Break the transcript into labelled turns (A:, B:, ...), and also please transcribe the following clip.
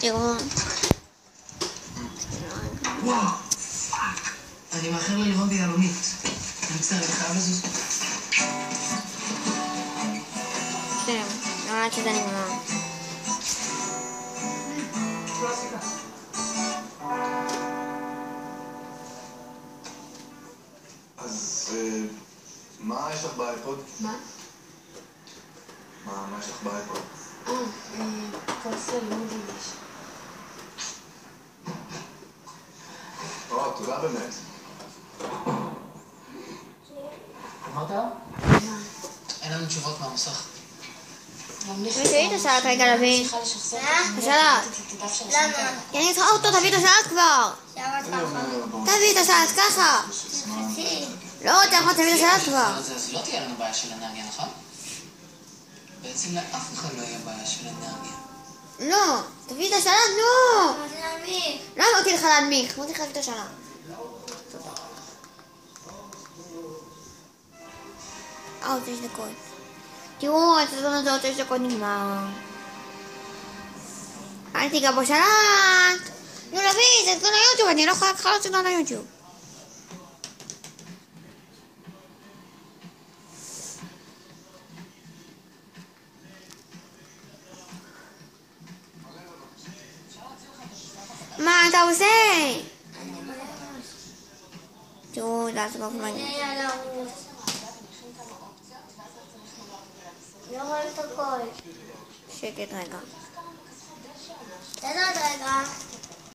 A: תראו.
B: וואו, אני מאחר ללמוד ביהלומית. אני מצטער, אני חייב לזוז.
A: כן, עד שזה נגמר.
C: אז מה יש לך באייפוד?
D: מה?
C: מה יש לך באייפוד?
D: קורס ללימוד יידיש.
C: תודה באמת.
B: אמרת? אין לנו תשובות מהמסך.
A: תביא את הסלט רגע לביא. הסלט.
D: למה?
A: כי אני צריכה אותו, תביא את הסלט כבר. תביא את הסלט ככה. לא, אתה יכול תביא את הסלט כבר.
B: אז לא תהיה לנו בעיה של אנרגיה, נכון? בעצם לאף אחד לא יהיה בעיה של אנרגיה.
A: לא, תביא את הסלט, לא. לא אמרתי לך להנמיך, אמרתי לך להביא את הסלט. עוד 6 דקות. תראו, הסרטון הזה עוד 6 דקות נגמר. אל תיגע בסלט. נו נביא, זה סרטון ליוטיוב, אני לא יכולה לקחת סרטון ליוטיוב. מה אתה עושה? תראו, זה הסרטון מעניין.
D: לא רואים את הכל.
A: שקט רגע.
D: תן עוד רגע.